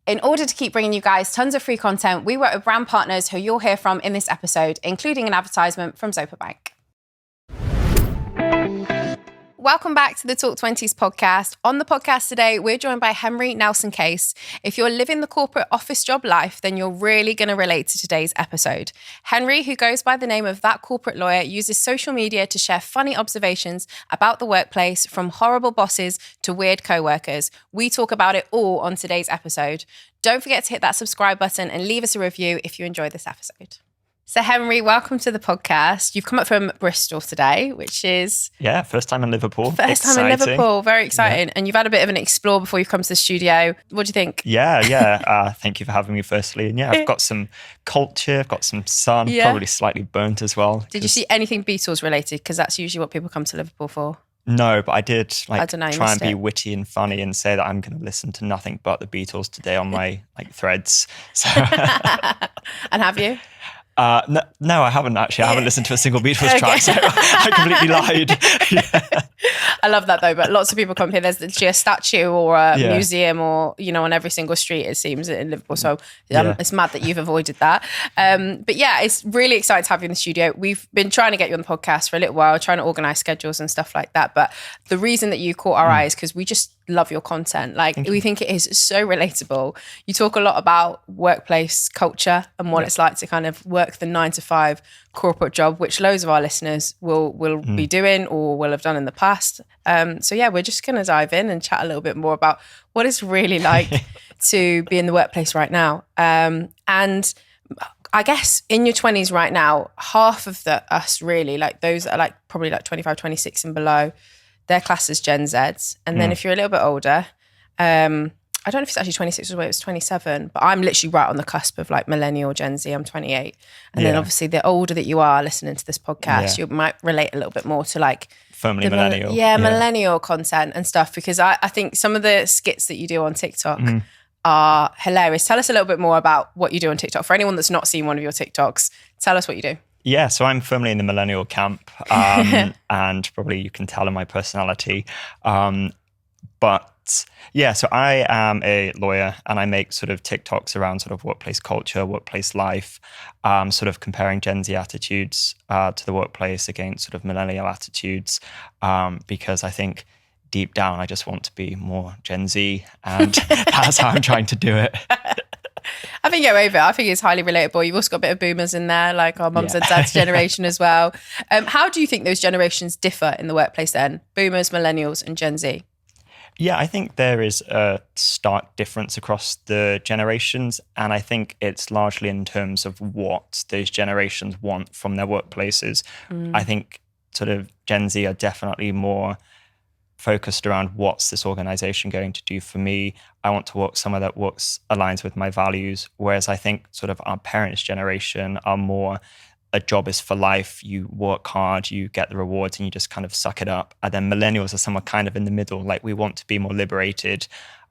In order to keep bringing you guys tons of free content, we work with brand partners who you'll hear from in this episode, including an advertisement from Zopa Bank. Welcome back to the Talk Twenties podcast. On the podcast today, we're joined by Henry Nelson Case. If you're living the corporate office job life, then you're really going to relate to today's episode. Henry, who goes by the name of That Corporate Lawyer, uses social media to share funny observations about the workplace, from horrible bosses to weird co-workers. We talk about it all on today's episode. Don't forget to hit that subscribe button and leave us a review if you enjoyed this episode. So Henry, welcome to the podcast. You've come up from Bristol today, which is... Yeah, first time in Liverpool. First time in Liverpool, very exciting. Yeah. And you've had a bit of an explore before you've come to the studio. What do you think? Yeah. Thank you for having me firstly. And yeah, I've got some culture, I've got some sun, probably slightly burnt as well. Did you see anything Beatles related? Because that's usually what people come to Liverpool for. No, but I did try and be witty and funny and say that I'm going to listen to nothing but the Beatles today on my threads. So. And have you? No, I haven't actually. I haven't listened to a single Beatles track, so I completely lied. Yeah. I love that though, but lots of people come here. There's literally a statue or a museum or, on every single street, it seems, in Liverpool. So it's mad that you've avoided that. But yeah, it's really exciting to have you in the studio. We've been trying to get you on the podcast for a little while, trying to organise schedules and stuff like that. But the reason that you caught our eye is because we just love your content. We think it is so relatable. You talk a lot about workplace culture and what it's like to kind of work the 9-to-5 corporate job, which loads of our listeners will be doing or will have done in the past. So yeah, we're just going to dive in and chat a little bit more about what it's really like to be in the workplace right now. And I guess in your 20s right now, half of us really, those that are probably 25, 26 and below, they're classed as Gen Zs. And then if you're a little bit older, I don't know if it's actually 26 or it was 27, but I'm literally right on the cusp of millennial Gen Z. I'm 28. And then obviously the older that you are listening to this podcast, you might relate a little bit more to firmly millennial. Millennial content and stuff, because I think some of the skits that you do on TikTok are hilarious. Tell us a little bit more about what you do on TikTok. For anyone that's not seen one of your TikToks, tell us what you do. Yeah, so I'm firmly in the millennial camp, and probably you can tell in my personality. But yeah, so I am a lawyer and I make sort of TikToks around sort of workplace culture, workplace life, sort of comparing Gen Z attitudes to the workplace against sort of millennial attitudes, because I think deep down I just want to be more Gen Z, and that's how I'm trying to do it. I think you're over it. I think it's highly relatable. You've also got a bit of boomers in there, like our mums and dads generation as well. How do you think those generations differ in the workplace then? Boomers, millennials and Gen Z? Yeah, I think there is a stark difference across the generations. And I think it's largely in terms of what those generations want from their workplaces. I think sort of Gen Z are definitely more focused around what's this organization going to do for me. I want to work somewhere that aligns with my values. Whereas I think sort of our parents' generation are more, a job is for life. You work hard, you get the rewards, and you just kind of suck it up. And then millennials are somewhere kind of in the middle. We want to be more liberated,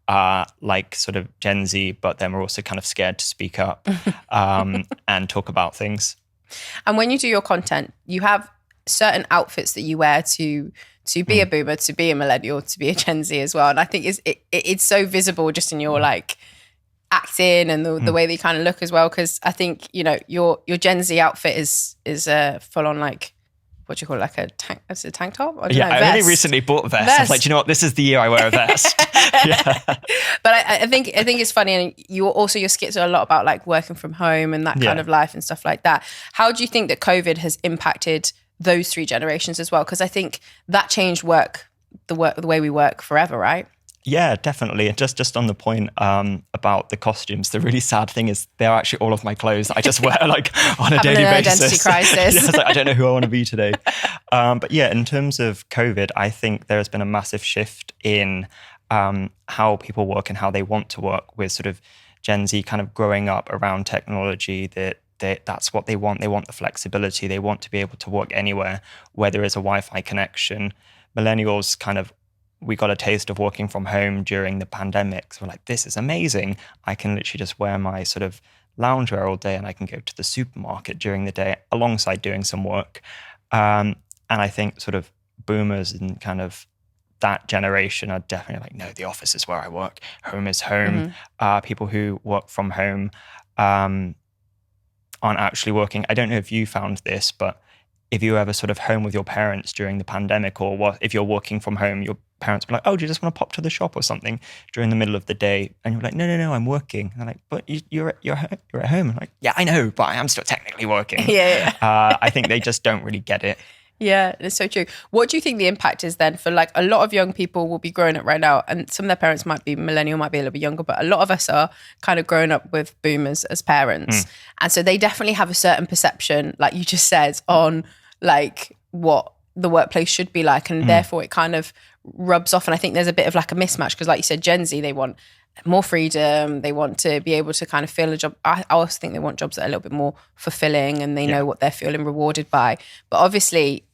like sort of Gen Z, but then we're also kind of scared to speak up and talk about things. And when you do your content, you have certain outfits that you wear to be a boomer, to be a millennial, to be a Gen Z as well. And I think it's so visible just in your acting and the way that you kind of look as well. Because I think, your Gen Z outfit is full on what do you call it? A tank top? I only recently bought a vest. I was like, do you know what? This is the year I wear a vest. But I think it's funny. And your skits are a lot about working from home and that kind of life and stuff like that. How do you think that COVID has impacted those three generations as well? Because I think that changed the way we work forever, right? Yeah, definitely. And just on the point about the costumes, the really sad thing is they're actually all of my clothes that I just wear on a daily basis. Identity crisis. I don't know who I want to be today. But yeah, in terms of COVID, I think there has been a massive shift in how people work and how they want to work, with sort of Gen Z kind of growing up around technology, that's what they want. They want the flexibility. They want to be able to work anywhere where there is a Wi-Fi connection. Millennials we got a taste of working from home during the pandemic. So we're like, this is amazing. I can literally just wear my sort of loungewear all day and I can go to the supermarket during the day alongside doing some work. And I think sort of boomers and kind of that generation are definitely like, no, the office is where I work. Home is home. People who work from home aren't actually working. I don't know if you found this, but if you were ever sort of home with your parents during the pandemic, or if you're working from home, your parents were like, oh, do you just want to pop to the shop or something during the middle of the day? And you're like, no, I'm working. And they're like, but you're at home. I'm like, yeah, I know, but I am still technically working. I think they just don't really get it. Yeah, it's so true. What do you think the impact is then for like a lot of young people will be growing up right now, and some of their parents might be millennial, might be a little bit younger, but a lot of us are kind of growing up with boomers as parents. And so they definitely have a certain perception, like you just said, on like what the workplace should be like. And therefore it kind of rubs off. And I think there's a bit of like a mismatch because like you said, Gen Z, they want more freedom. They want to be able to kind of feel a job. I also think they want jobs that are a little bit more fulfilling and they know what they're feeling rewarded by. But obviously,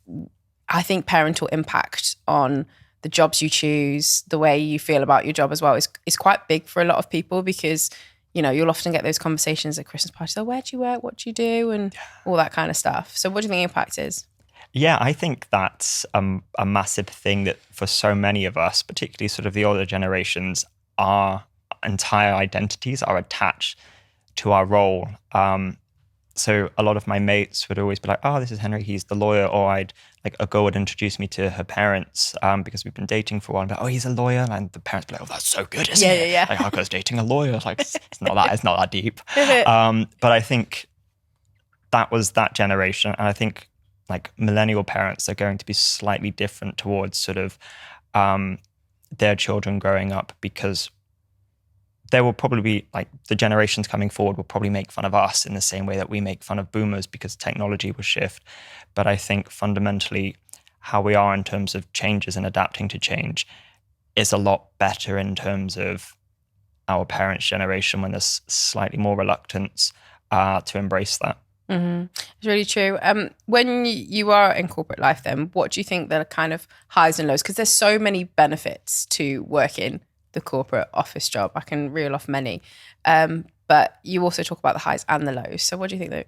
I think parental impact on the jobs you choose, the way you feel about your job as well is quite big for a lot of people because, you know, you'll often get those conversations at Christmas parties. Oh, where do you work? What do you do? And all that kind of stuff. So what do you think the impact is? Yeah, I think that's a massive thing that for so many of us, particularly sort of the older generations, our entire identities are attached to our role. So a lot of my mates would always be like, oh, this is Henry, he's the lawyer. Or a girl would introduce me to her parents because we've been dating for a while. And be like, oh, he's a lawyer. And the parents would be like, oh, that's so good, isn't it? Yeah. Like, Harko's dating a lawyer. Like, it's not that deep. But I think that was that generation. And I think like millennial parents are going to be slightly different towards sort of their children growing up, because there will probably be like the generations coming forward will probably make fun of us in the same way that we make fun of boomers because technology will shift. But I think fundamentally how we are in terms of changes and adapting to change is a lot better in terms of our parents' generation, when there's slightly more reluctance to embrace that. It's really true. When you are in corporate life then, what do you think the kind of highs and lows? Because there's so many benefits to working the corporate office job. I can reel off many. But you also talk about the highs and the lows. So what do you think they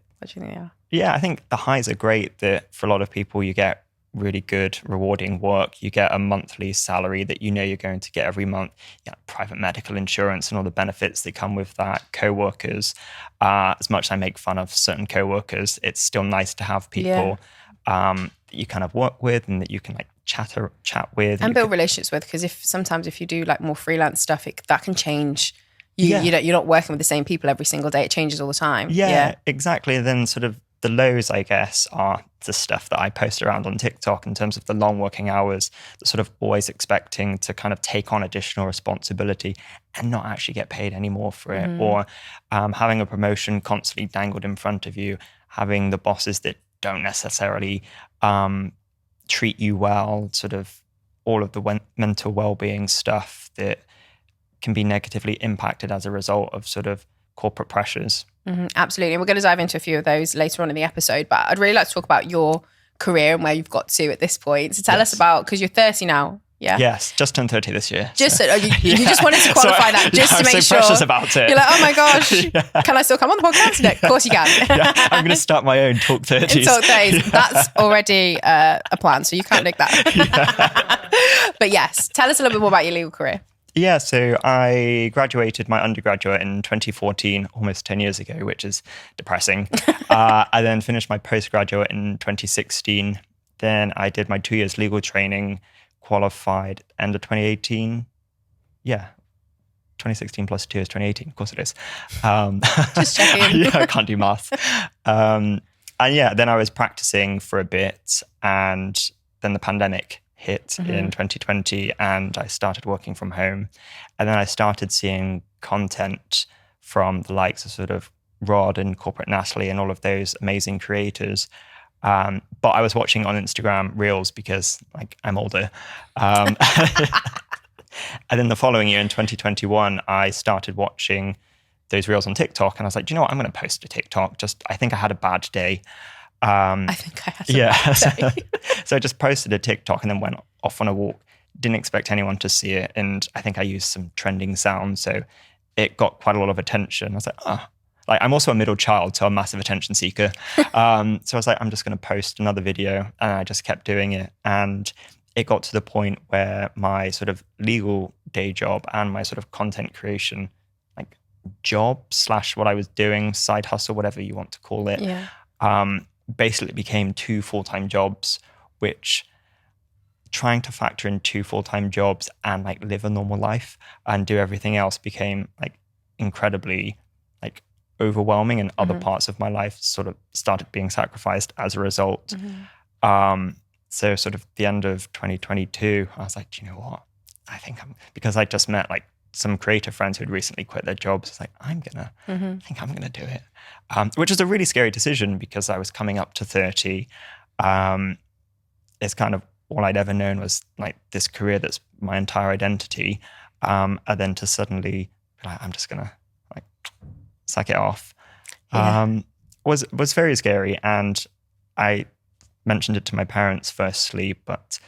are? Yeah, I think the highs are great. That for a lot of people, you get really good, rewarding work. You get a monthly salary that you know you're going to get every month. You get private medical insurance and all the benefits that come with that. Co-workers. As much as I make fun of certain co-workers, it's still nice to have people that you kind of work with and that you can like chat with and build relationships with. Because sometimes if you do like more freelance stuff, that can change. You're not working with the same people every single day. It changes all the time. Yeah, exactly. Then sort of the lows, I guess, are the stuff that I post around on TikTok in terms of the long working hours, the sort of always expecting to kind of take on additional responsibility and not actually get paid any more for it, or having a promotion constantly dangled in front of you, having the bosses that don't necessarily treat you well, sort of all of the mental well-being stuff that can be negatively impacted as a result of sort of corporate pressures. Absolutely. And we're going to dive into a few of those later on in the episode, but I'd really like to talk about your career and where you've got to at this point. So tell us about, because you're 30 now. Yeah. Yes, just turned 30 this year. You just wanted to qualify that just to make sure. I'm so precious about it. You're like, oh my gosh, can I still come on the podcast? No, of course you can. I'm going to start my own Talk 30s. Talk 30s. That's already a plan, so you can't nick that. But yes, tell us a little bit more about your legal career. Yeah, so I graduated my undergraduate in 2014, almost 10 years ago, which is depressing. I then finished my postgraduate in 2016. Then I did my 2 years legal training, qualified end of 2018. Yeah, 2016 plus 2 is 2018. Of course it is. Just checking. I can't do math. And then I was practicing for a bit, and then the pandemic hit in 2020, and I started working from home. And then I started seeing content from the likes of sort of Rod and Corporate Natalie and all of those amazing creators. But I was watching on Instagram Reels because like I'm older. And then the following year in 2021, I started watching those Reels on TikTok, and I was like, do you know what? I'm going to post a TikTok. I think I had a bad day. I think I had a bad day. So I just posted a TikTok and then went off on a walk. Didn't expect anyone to see it. And I think I used some trending sounds. So it got quite a lot of attention. I was like, I'm also a middle child, so I'm a massive attention seeker. So I was like, I'm just going to post another video. And I just kept doing it. And it got to the point where my sort of legal day job and my sort of content creation like job / what I was doing, side hustle, whatever you want to call it, basically became 2 full-time jobs, which trying to factor in 2 full-time jobs and like live a normal life and do everything else became like incredibly like overwhelming, and other parts of my life sort of started being sacrificed as a result. So sort of the end of 2022, I was like, do you know what? I think because I just met like some creative friends who had recently quit their jobs. It's like, I think I'm gonna do it. Which is a really scary decision because I was coming up to 30. It's kind of all I'd ever known was like this career that's my entire identity. And then to suddenly be like, I'm just gonna like suck it off. Was very scary. And I mentioned it to my parents firstly, but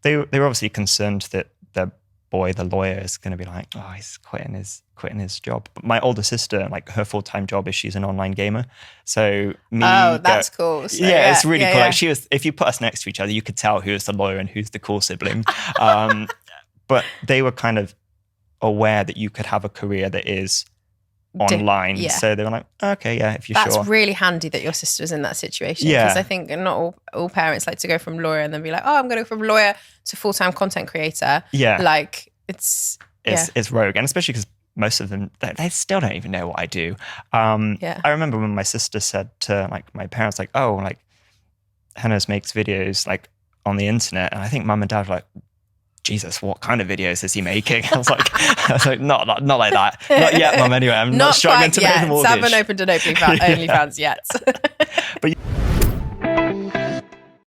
they were obviously concerned that their boy, the lawyer, is going to be like, oh, he's quitting his job. But my older sister, like her full-time job is she's an online gamer. So that's cool. So, it's really cool. Like she was, if you put us next to each other, you could tell who's the lawyer and who's the cool sibling. But they were kind of aware that you could have a career that is online. So they were like, okay, if you're sure. That's really handy that your sister's in that situation. Because I think not all parents like to go from lawyer and then be like, oh, I'm going to go from lawyer to full-time content creator. Like it's rogue. And especially because most of them, they still don't even know what I do. I remember when my sister said to like my parents, like, oh, like Hennes makes videos like on the internet. And I think mum and dad were like, Jesus, what kind of videos is he making? I was like, not like that. Not yet, mum, anyway. I'm not struggling to pay the mortgage. Haven't opened an OnlyFans yet. But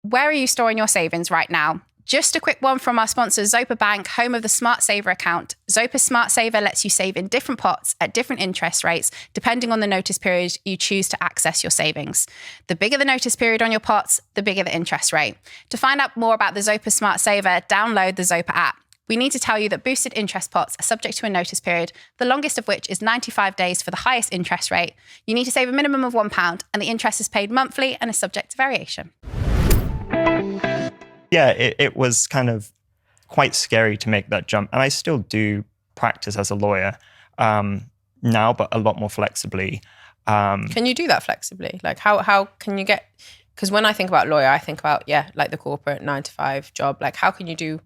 where are you storing your savings right now? Just a quick one from our sponsor, Zopa Bank, home of the Smart Saver account. Zopa Smart Saver lets you save in different pots at different interest rates, depending on the notice period you choose to access your savings. The bigger the notice period on your pots, the bigger the interest rate. To find out more about the Zopa Smart Saver, download the Zopa app. We need to tell you that boosted interest pots are subject to a notice period, the longest of which is 95 days for the highest interest rate. You need to save a minimum of £1, and the interest is paid monthly and is subject to variation. Yeah, it was kind of quite scary to make that jump. And I still do practice as a lawyer now, but a lot more flexibly. Can you do that flexibly? Like how can you get, because when I think about lawyer, I think about, like the corporate 9 to 5 job. Like how can you do,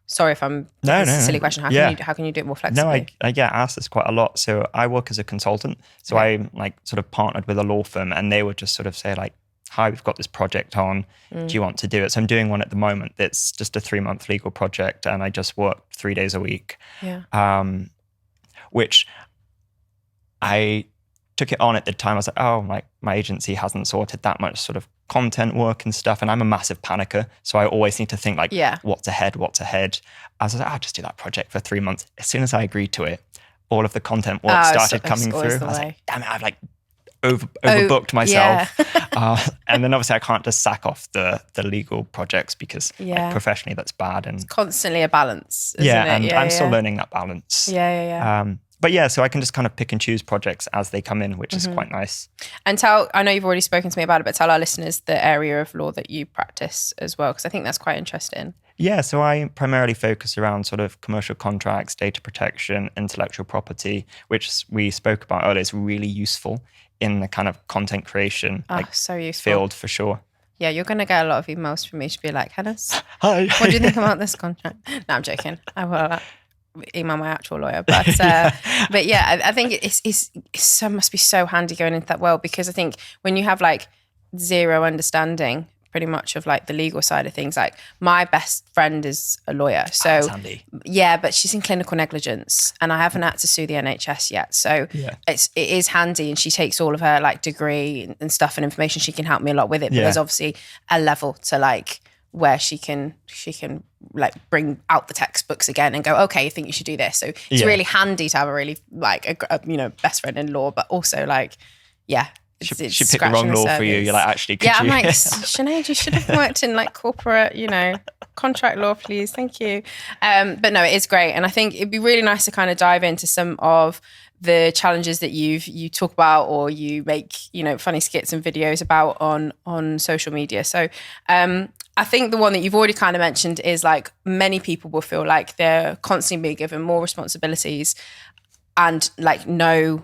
sorry if I'm, this is a silly question. How can you do it more flexibly? No, I get asked this quite a lot. So I work as a consultant. So I like sort of partnered with a law firm, and they would just sort of say like, hi, we've got this project on. Do you want to do it? So I'm doing one at the moment. It's just a 3-month legal project, and I just work 3 days a week. Which I took it on at the time. I was like, oh, my agency hasn't sorted that much sort of content work and stuff. And I'm a massive panicker. So I always need to think like, what's ahead? I was like, I'll just do that project for 3 months. As soon as I agreed to it, all of the content work started coming through. I was like, damn it, I've like overbooked myself. And then obviously I can't just sack off the legal projects because like, professionally that's bad. And it's constantly a balance, isn't it? I'm still learning that balance. But so I can just kind of pick and choose projects as they come in, which is quite nice. And I know you've already spoken to me about it, but tell our listeners the area of law that you practice as well, because I think that's quite interesting. Yeah, so I primarily focus around sort of commercial contracts, data protection, intellectual property, which we spoke about earlier. Is really useful in the kind of content creation so useful field for sure. Yeah, you're going to get a lot of emails from me to be like, Hennes, hi, what do you think about this contract? No, I'm joking. I will email my actual lawyer. But but yeah, I think it's must be so handy going into that world, because I think when you have like zero understanding pretty much of like the legal side of things, like my best friend is a lawyer, so that's handy. Yeah, but she's in clinical negligence and I haven't had to sue the NHS yet, so it is handy, and she takes all of her like degree and stuff and information. She can help me a lot with it, but there's obviously a level to like where she can like bring out the textbooks again and go, okay, you think you should do this. So it's really handy to have a really like a best friend in law, but also like she picked the wrong law for you. You're like, actually, could you? I'm like, Sinead, you should have worked in like corporate, contract law, please. Thank you. But no, it is great. And I think it'd be really nice to kind of dive into some of the challenges that you talk about, or you make, funny skits and videos about on social media. So I think the one that you've already kind of mentioned is like many people will feel like they're constantly being given more responsibilities and like no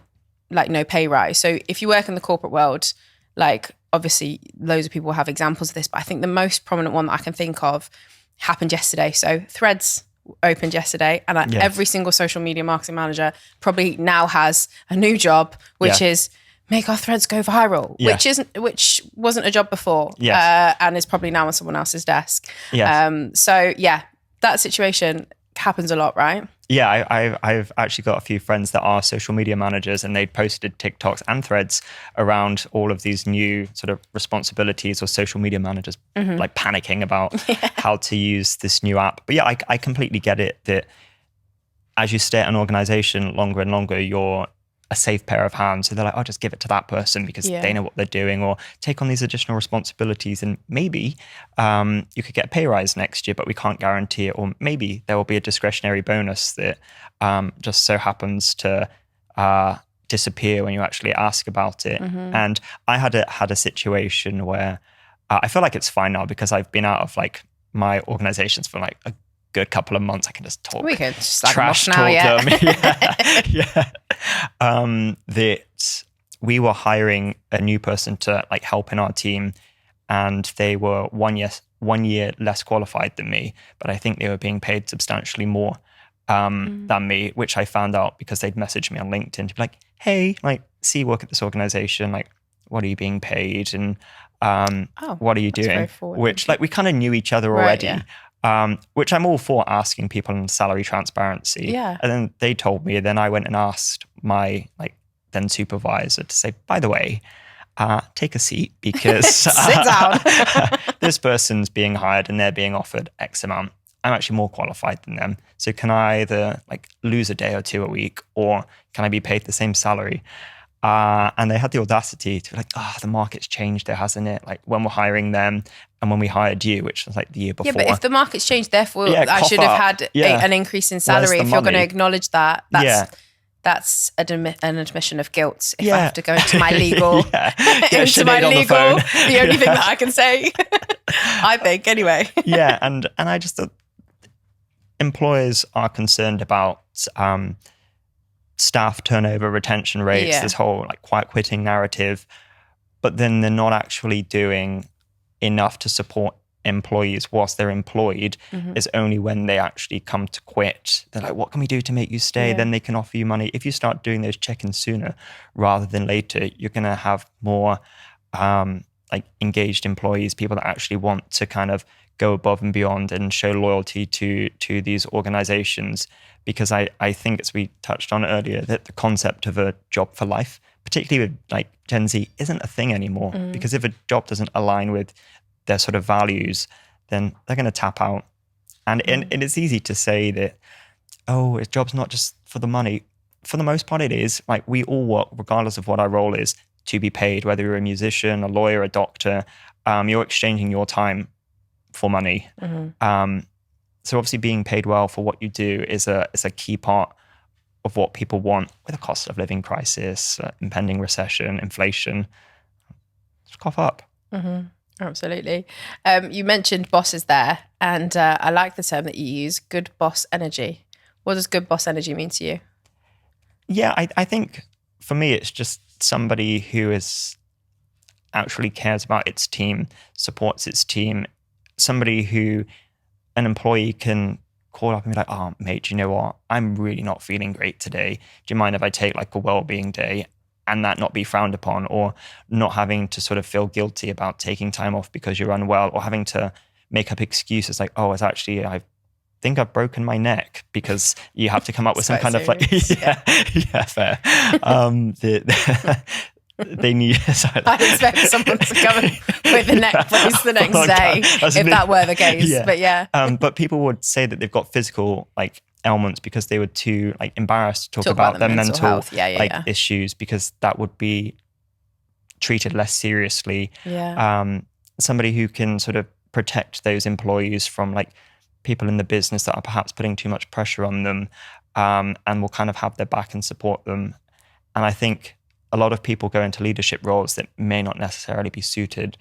pay rise. So if you work in the corporate world, like obviously loads of people have examples of this, but I think the most prominent one that I can think of happened yesterday. So Threads opened yesterday, and every single social media marketing manager probably now has a new job, which is make our threads go viral, which wasn't a job before, and is probably now on someone else's desk. So that situation happens a lot, right? Yeah, I've actually got a few friends that are social media managers, and they posted TikToks and threads around all of these new sort of responsibilities, or social media managers like panicking about how to use this new app. But yeah, I completely get it that as you stay at an organization longer and longer, you're a safe pair of hands. So they're like, oh, just give it to that person because they know what they're doing, or take on these additional responsibilities. And maybe you could get a pay rise next year, but we can't guarantee it. Or maybe there will be a discretionary bonus that just so happens to disappear when you actually ask about it. And I had a situation where I feel like it's fine now because I've been out of like my organizations for like a good couple of months. I can just talk. We could just like trash now, talk them. That we were hiring a new person to like help in our team, and they were 1 year less qualified than me, but I think they were being paid substantially more than me, which I found out because they'd messaged me on LinkedIn to be like, hey, like, see you work at this organization, like, what are you being paid, and what are you doing? Which like we kind of knew each other already. Which I'm all for, asking people on salary transparency. Yeah. And then they told me, then I went and asked my like then supervisor to say, by the way, take a seat because sit down. This person's being hired and they're being offered X amount. I'm actually more qualified than them. So can I either like lose a day or two a week, or can I be paid the same salary? And they had the audacity to be like, the market's changed there, hasn't it? Like when we're hiring them and when we hired you, which was like the year before. Yeah, but if the market's changed, therefore I should have had an increase in salary. If you're going to acknowledge that, that's an admission of guilt. If I have to go into my legal, the only thing that I can say, I think anyway. And I just thought employers are concerned about staff turnover, retention rates, this whole like quiet quitting narrative, but then they're not actually doing enough to support employees whilst they're employed. Is only when they actually come to quit, they're like, what can we do to make you stay? Then they can offer you money. If you start doing those check-ins sooner rather than later, you're going to have more like engaged employees, people that actually want to kind of go above and beyond and show loyalty to these organizations. Because I think, as we touched on earlier, that the concept of a job for life, particularly with like Gen Z, isn't a thing anymore. Because if a job doesn't align with their sort of values, then they're going to tap out. And it's easy to say that, a job's not just for the money. For the most part, it is. Like we all work, regardless of what our role is, to be paid, whether you're a musician, a lawyer, a doctor, you're exchanging your time for money. So obviously being paid well for what you do is a key part of what people want with a cost of living crisis, impending recession, inflation. Just cough up. Absolutely. You mentioned bosses there, and I like the term that you use, good boss energy. What does good boss energy mean to you? Yeah, I think for me, it's just somebody who actually cares about its team, supports its team, somebody who an employee can call up and be like, oh, mate, do you know what? I'm really not feeling great today. Do you mind if I take like a well-being day, and that not be frowned upon, or not having to sort of feel guilty about taking time off because you're unwell, or having to make up excuses like, oh, it's actually, I think I've broken my neck, because you have to come up with some kind serious. of fair. They need. I'd expect someone to come with a neck brace the next day if that were the case. But but people would say that they've got physical like ailments because they were too like embarrassed to talk about their mental health. Issues, because that would be treated less seriously. Somebody who can sort of protect those employees from like people in the business that are perhaps putting too much pressure on them, and will kind of have their back and support them. I think a lot of people go into leadership roles that may not necessarily be suited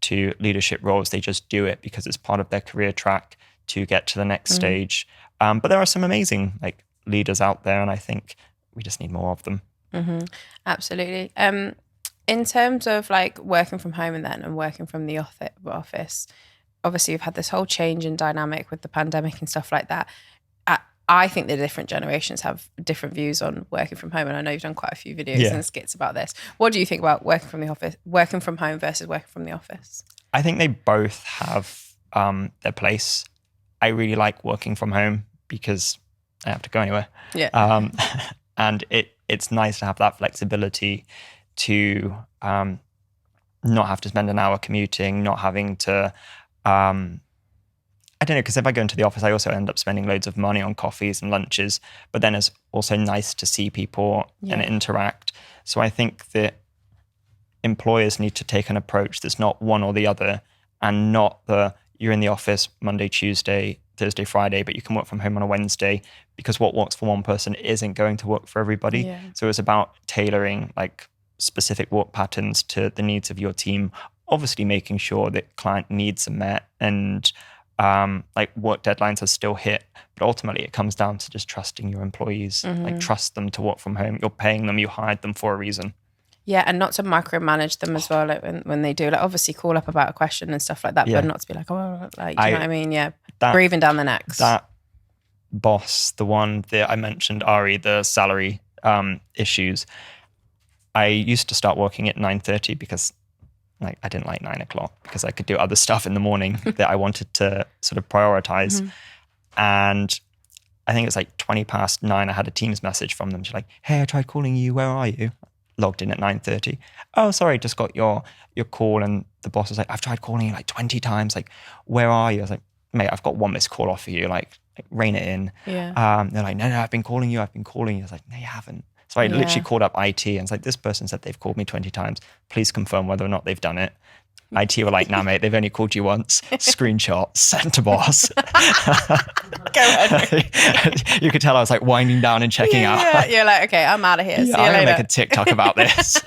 to leadership roles. They just do it because it's part of their career track to get to the next stage. But there are some amazing like leaders out there, and I think we just need more of them. Absolutely. In terms of like working from home and working from the office, obviously you've had this whole change in dynamic with the pandemic and stuff like that. I think the different generations have different views on working from home, and I know you've done quite a few videos and skits about this. What do you think about working from home versus working from the office? I think they both have their place. I really like working from home because I have to go anywhere. Yeah. And it's nice to have that flexibility to not have to spend an hour commuting, not having to I don't know, because if I go into the office, I also end up spending loads of money on coffees and lunches, but then it's also nice to see people and interact. So I think that employers need to take an approach that's not one or the other, and not you're in the office Monday, Tuesday, Thursday, Friday, but you can work from home on a Wednesday, because what works for one person isn't going to work for everybody. Yeah. So it's about tailoring like specific work patterns to the needs of your team, obviously making sure that client needs are met and like work deadlines are still hit, but ultimately it comes down to just trusting your employees. Like trust them to work from home. You're paying them, you hired them for a reason. Yeah, and not to micromanage them as well. Like when they do, like obviously call up about a question and stuff like that, but not to be like, oh, like, do you know what I mean? Yeah, breathing down the necks. That boss, the one that I mentioned, Ari, the salary issues. I used to start working at 9:30 because like I didn't like 9 o'clock because I could do other stuff in the morning that I wanted to sort of prioritize. And I think it's like 20 past 9. I had a Teams message from them. She's like, hey, I tried calling you. Where are you? Logged in at 9:30. Oh, sorry, just got your call. And the boss was like, I've tried calling you like 20 times. Like, where are you? I was like, mate, I've got one missed call off of you. Like rein it in. Yeah. They're like, no, I've been calling you. I was like, no, you haven't. So I literally called up IT and it's like, this person said they've called me 20 times. Please confirm whether or not they've done it. IT were like, nah, mate, they've only called you once. Screenshot, sent to boss. Go ahead. You could tell I was like winding down and checking out. Yeah, you're like, okay, I'm out of here. See you I'm later. going to make a TikTok about this.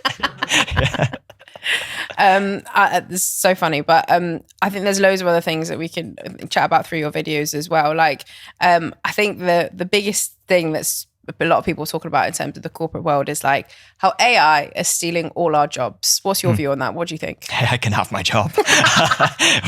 It's so funny, but I think there's loads of other things that we can chat about through your videos as well. Like, I think the biggest thing that's a lot of people talking about in terms of the corporate world is like how AI is stealing all our jobs. What's your view on that? What do you think? Hey, I can have my job.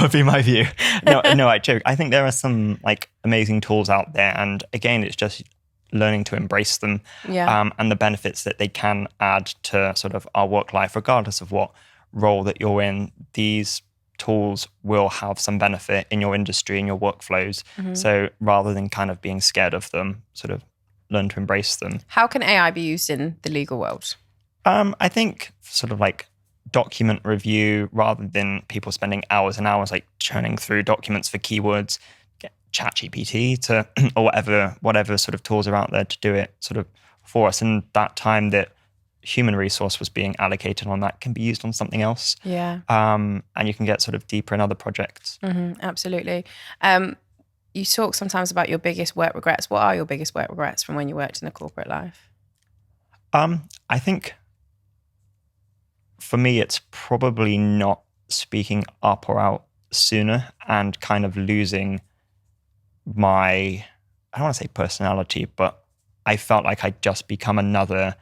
Would be my view. No, I joke. I think there are some like amazing tools out there, and again, it's just learning to embrace them and the benefits that they can add to sort of our work life, regardless of what role that you're in. These tools will have some benefit in your industry, in your workflows. So rather than kind of being scared of them, sort of learn to embrace them. How can AI be used in the legal world? I think sort of like document review, rather than people spending hours and hours like churning through documents for keywords, get ChatGPT to or whatever sort of tools are out there to do it sort of for us. And that time that human resource was being allocated on that can be used on something else. Yeah. And you can get sort of deeper in other projects. Absolutely. You talk sometimes about your biggest work regrets. What are your biggest work regrets from when you worked in the corporate life? I think for me, it's probably not speaking up or out sooner and kind of losing my, I don't want to say personality, but I felt like I'd just become another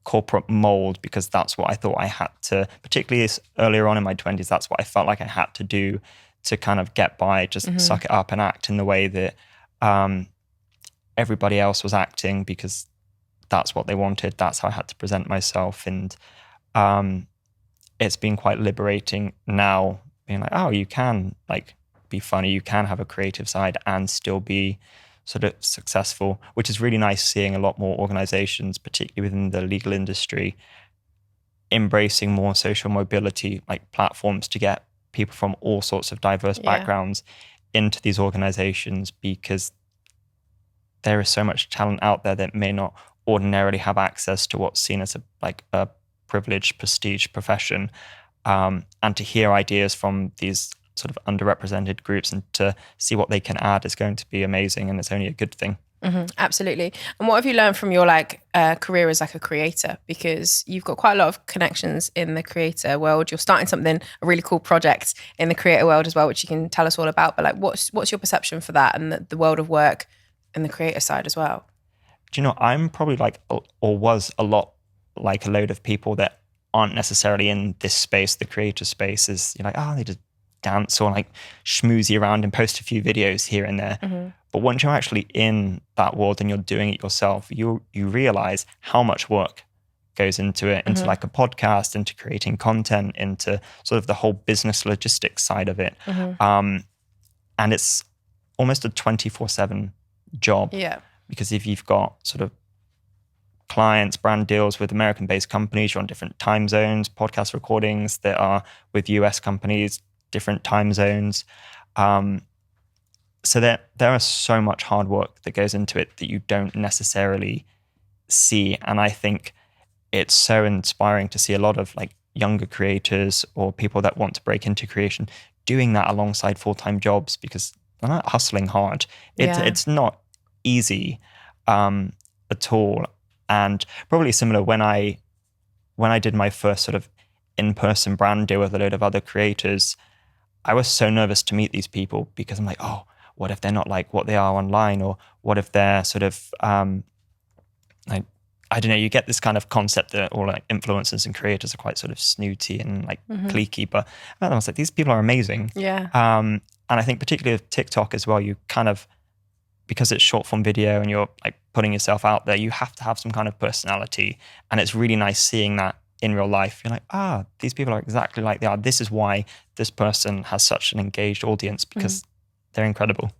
corporate mold, because that's what I thought I had to, particularly earlier on in my 20s, that's what I felt like I had to do to kind of get by, just suck it up and act in the way that everybody else was acting, because that's what they wanted. That's how I had to present myself. And it's been quite liberating now, being like, oh, you can like be funny, you can have a creative side and still be sort of successful, which is really nice seeing a lot more organizations, particularly within the legal industry, embracing more social mobility, like platforms to get people from all sorts of diverse backgrounds into these organizations, because there is so much talent out there that may not ordinarily have access to what's seen as a privileged prestige profession, and to hear ideas from these sort of underrepresented groups and to see what they can add is going to be amazing, and it's only a good thing. Absolutely. And what have you learned from your career as like a creator? Because you've got quite a lot of connections in the creator world. You're starting something, a really cool project in the creator world as well, which you can tell us all about. But like, what's your perception for that and the world of work and the creator side as well? Do you know, I'm probably like, or was a lot like a load of people that aren't necessarily in this space, the creator space. Is you're like, oh, they just dance or like schmoozy around and post a few videos here and there. But once you're actually in that world and you're doing it yourself, you realize how much work goes into it, into like a podcast, into creating content, into sort of the whole business logistics side of it. And it's almost a 24/7 job. Yeah. Because if you've got sort of clients, brand deals with American-based companies, you're on different time zones, podcast recordings that are with US companies, different time zones. So there is so much hard work that goes into it that you don't necessarily see. And I think it's so inspiring to see a lot of like younger creators or people that want to break into creation doing that alongside full-time jobs, because they're not hustling hard. It's not easy at all. And probably similar when I did my first sort of in-person brand deal with a load of other creators, I was so nervous to meet these people because I'm like, oh, what if they're not like what they are online? Or what if they're sort of, like, I don't know, you get this kind of concept that all like influencers and creators are quite sort of snooty and like cliquey, but I was like, these people are amazing. Yeah. And I think particularly with TikTok as well, you kind of, because it's short form video and you're like putting yourself out there, you have to have some kind of personality. And it's really nice seeing that in real life. You're like, these people are exactly like they are. This is why this person has such an engaged audience, because they're incredible.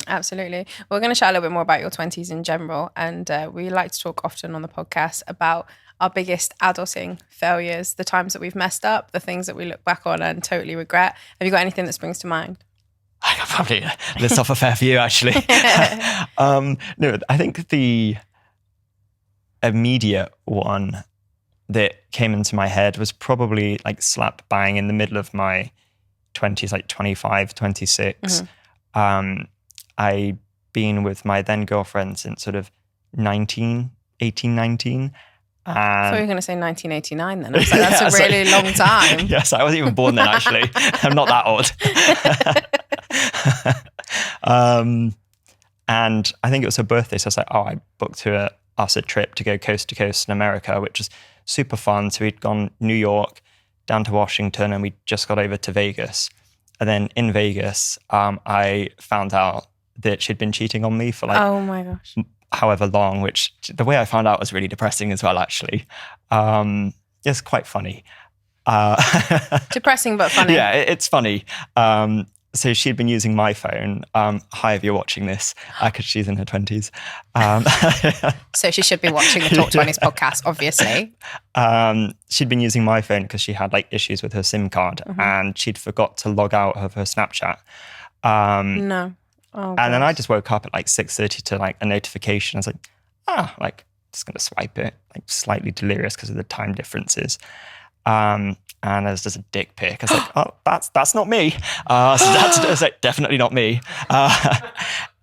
Absolutely. We're going to chat a little bit more about your 20s in general. And we like to talk often on the podcast about our biggest adulting failures, the times that we've messed up, the things that we look back on and totally regret. Have you got anything that springs to mind? I could probably list off a fair few, actually. No, I think the immediate one that came into my head was probably like slap bang in the middle of my 20s, like 25, 26. I'd been with my then girlfriend since sort of 19. I thought you were going to say 1989 then. I was like, that's a really long time. Yes, I wasn't even born then, actually. I'm not that old. And I think it was her birthday. So I was like, I booked us a trip to go coast to coast in America, which was super fun. So we'd gone New York down to Washington and we just got over to Vegas. And then in Vegas, I found out that she'd been cheating on me for like, oh my gosh, however long, which the way I found out was really depressing as well, actually. It's quite funny. Depressing but funny. Yeah, it's funny. So she'd been using my phone. Hi, if you're watching this, because she's in her 20s. So she should be watching the Talk 20s podcast, obviously. She'd been using my phone because she had like issues with her SIM card and she'd forgot to log out of her Snapchat. No. Oh, and then I just woke up at like 6:30 to like a notification. I was like, like just going to swipe it, like slightly delirious because of the time differences. And there's just a dick pic. I was like, oh, that's not me. So that's like, definitely not me.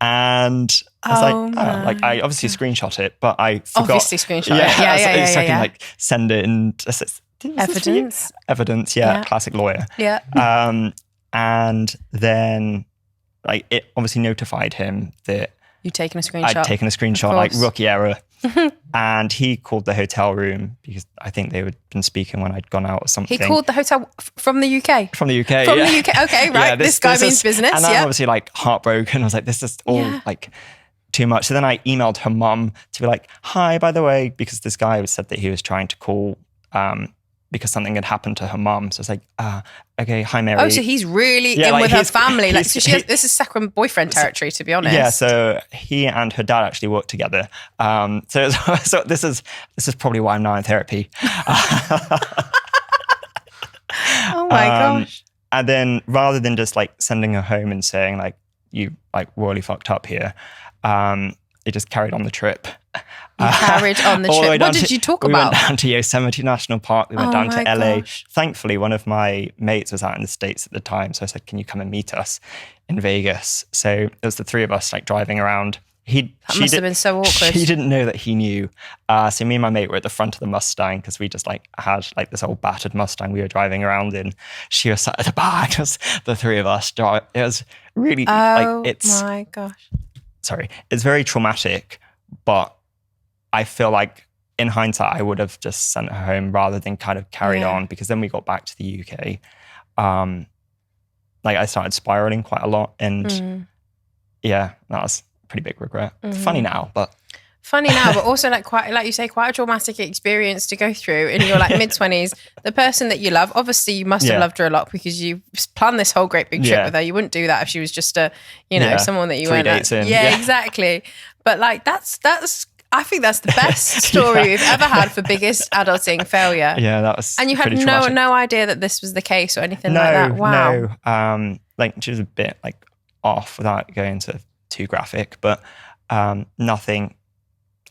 And I was like I obviously screenshot it, but I forgot. Obviously screenshot it. Yeah. So I can like send it and evidence. Yeah, classic lawyer. Yeah. And then like it obviously notified him that you'd taken a screenshot. I'd taken a screenshot, like rookie error. And he called the hotel room because I think they had been speaking when I'd gone out or something. He called the hotel from the UK? From the UK, From the UK, okay, right. Yeah, this guy means business, and I'm obviously like heartbroken. I was like, this is all like too much. So then I emailed her mum to be like, hi, by the way, because this guy said that he was trying to call because something had happened to her mum. So it's like, okay, hi, Mary. Oh, so he's really in like with her family. Like, so this is second boyfriend territory, to be honest. Yeah, so he and her dad actually work together. So this is probably why I'm now in therapy. Oh my gosh. And then rather than just like sending her home and saying like, you like really fucked up here, it just carried on the trip. Carried on the trip. What did you talk about? We went down to Yosemite National Park. We went down to LA. Gosh. Thankfully, one of my mates was out in the States at the time. So I said, can you come and meet us in Vegas? So it was the three of us like driving around That must have been so awkward. She didn't know that he knew. So me and my mate were at the front of the Mustang because we just like had like this old battered Mustang we were driving around in. She was sat at the back. It was the three of us. It was really my gosh. Sorry, it's very traumatic, but I feel like in hindsight, I would have just sent her home rather than kind of carried on, because then we got back to the UK. Like I started spiraling quite a lot, and that was a pretty big regret. Funny now, but also like you say, quite a traumatic experience to go through in your like mid-20s. The person that you love, obviously you must have loved her a lot because you planned this whole great big trip with her. You wouldn't do that if she was just someone that you went at. Yeah, exactly. But like that's I think that's the best story we've ever had for biggest adulting failure. Yeah, that was. And you had no idea that this was the case or anything like that. Wow. No. Like she was a bit like off, without going to too graphic, but nothing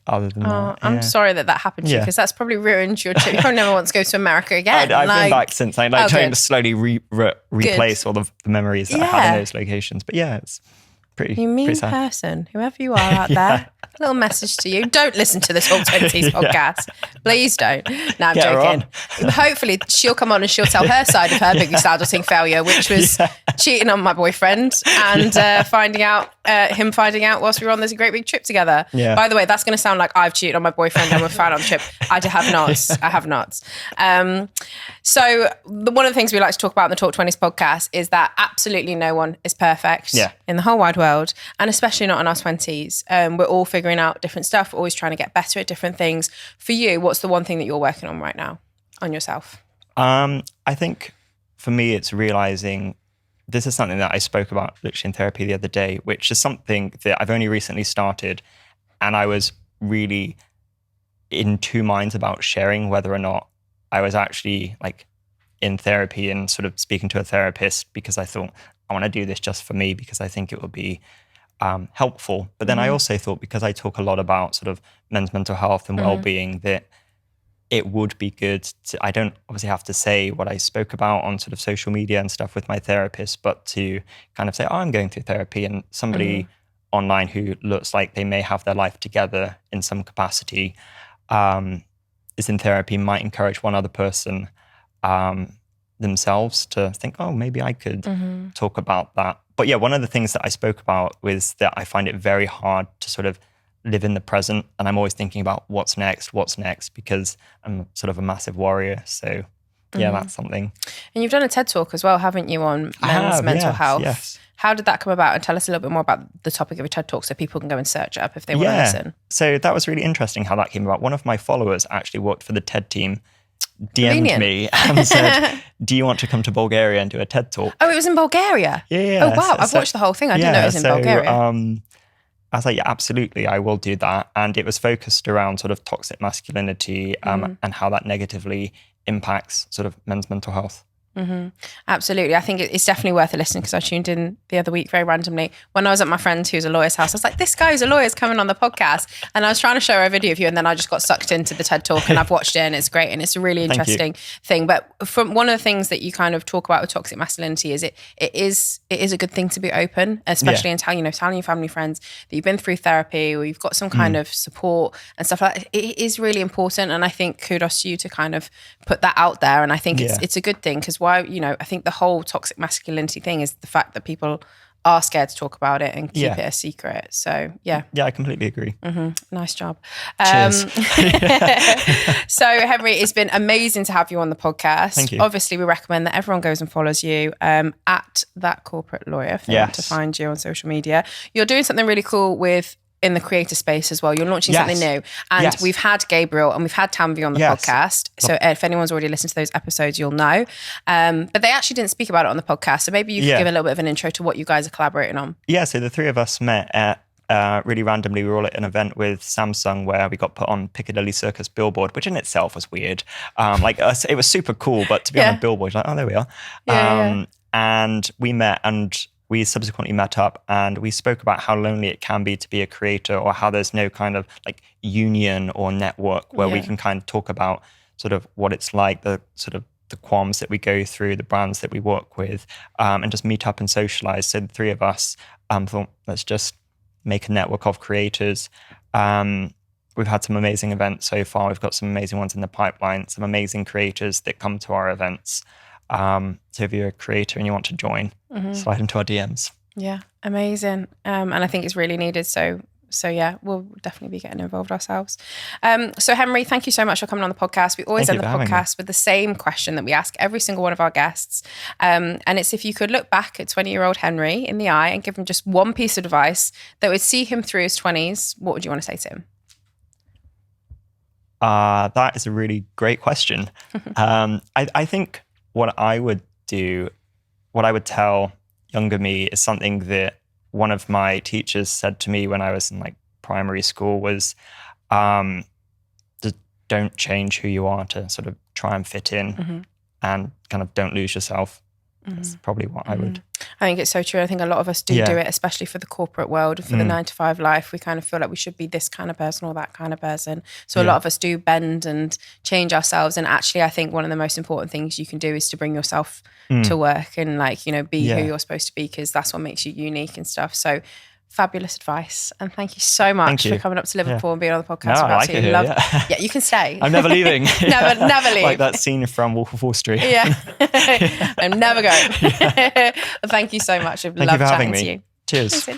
other than that. I'm sorry that happened to you, because that's probably ruined your trip. You probably never want to go to America again. I've been back since. Trying to slowly replace all the memories that I had in those locations. But yeah, it's pretty. You mean pretty sad. Person, whoever you are out there. A little message to you. Don't listen to this Talk Twenties podcast. Please don't. No, I'm joking. Hopefully she'll come on and she'll tell her side of her biggest adulting failure, which was cheating on my boyfriend and finding out whilst we were on this great big trip together. Yeah. By the way, that's going to sound like I've cheated on my boyfriend and we're fine on the trip. I have not. So one of the things we like to talk about in the Talk 20s podcast is that absolutely no one is perfect in the whole wide world, and especially not in our 20s. We're all figuring out different stuff. We're always trying to get better at different things. For you, what's the one thing that you're working on right now on yourself? I think for me, it's realizing this is something that I spoke about literally in therapy the other day, which is something that I've only recently started. And I was really in two minds about sharing whether or not I was actually like in therapy and sort of speaking to a therapist, because I thought I want to do this just for me because I think it would be helpful. But then I also thought, because I talk a lot about sort of men's mental health and well-being, that it would be good to, I don't obviously have to say what I spoke about on sort of social media and stuff with my therapist, but to kind of say, I'm going through therapy, and somebody online who looks like they may have their life together in some capacity is in therapy might encourage one other person themselves to think, oh, maybe I could talk about that. But yeah, one of the things that I spoke about was that I find it very hard to sort of live in the present. And I'm always thinking about what's next, because I'm sort of a massive worrier. So yeah, that's something. And you've done a TED Talk as well, haven't you, on men's mental health? Yes. How did that come about? And tell us a little bit more about the topic of a TED Talk so people can go and search it up if they want to listen. So that was really interesting how that came about. One of my followers actually worked for the TED team, DM'd me and said, do you want to come to Bulgaria and do a TED Talk? Oh, it was in Bulgaria? Yeah. Oh, wow. I've watched the whole thing. I didn't know it was in Bulgaria. I was like, yeah, absolutely, I will do that. And it was focused around sort of toxic masculinity and how that negatively impacts sort of men's mental health. Absolutely. I think it's definitely worth a listen, because I tuned in the other week very randomly when I was at my friend who's a lawyer's house. I was like, this guy who's a lawyer is coming on the podcast, and I was trying to show her a video of you, and then I just got sucked into the TED Talk, and I've watched it, and it's great, and it's a really interesting thing. But from one of the things that you kind of talk about with toxic masculinity is it is a good thing to be open, especially in telling your family, friends that you've been through therapy or you've got some kind of support and stuff like that. It is really important, and I think kudos to you to kind of put that out there. And I think it's a good thing, because why, I think the whole toxic masculinity thing is the fact that people are scared to talk about it and keep it a secret. So yeah. Yeah, I completely agree. Nice job. Cheers. So Henry, it's been amazing to have you on the podcast. Thank you. Obviously, we recommend that everyone goes and follows you at That Corporate Lawyer if they want to find you on social media. You're doing something really cool in the creator space as well. You're launching something new. And we've had Gabriel and we've had Tanvi on the podcast. So if anyone's already listened to those episodes, you'll know. But they actually didn't speak about it on the podcast. So maybe you could give a little bit of an intro to what you guys are collaborating on. Yeah, so the three of us met at really randomly. We were all at an event with Samsung where we got put on Piccadilly Circus billboard, which in itself was weird. It was super cool, but to be on a billboard, like, oh, there we are. And we met, and we subsequently met up, and we spoke about how lonely it can be to be a creator, or how there's no kind of like union or network where we can kind of talk about sort of what it's like, the sort of the qualms that we go through, the brands that we work with, and just meet up and socialize. So the three of us thought, let's just make a network of creators. We've had some amazing events so far. We've got some amazing ones in the pipeline, some amazing creators that come to our events. So if you're a creator and you want to join, slide into our DMs. Yeah, amazing. And I think it's really needed. So yeah, we'll definitely be getting involved ourselves. So Henry, thank you so much for coming on the podcast. We always end the podcast with the same question that we ask every single one of our guests. And it's, if you could look back at 20-year-old Henry in the eye and give him just one piece of advice that would see him through his 20s, what would you want to say to him? That is a really great question. I think what I would tell younger me is something that one of my teachers said to me when I was in like primary school was, just don't change who you are to sort of try and fit in, and kind of don't lose yourself. That's probably what I would. I think it's so true. I think a lot of us do it, especially for the corporate world, for the 9-to-5 life. We kind of feel like we should be this kind of person or that kind of person. So a lot of us do bend and change ourselves. And actually, I think one of the most important things you can do is to bring yourself to work and like, you know, be who you're supposed to be, because that's what makes you unique and stuff. So fabulous advice. And thank you so much for coming up to Liverpool and being on the podcast. No, I like it here, yeah, you can stay. I'm never leaving. never leave. Like that scene from Wolf of Wall Street. Yeah. I'm never going. Well, thank you so much. I've loved chatting to you. Cheers.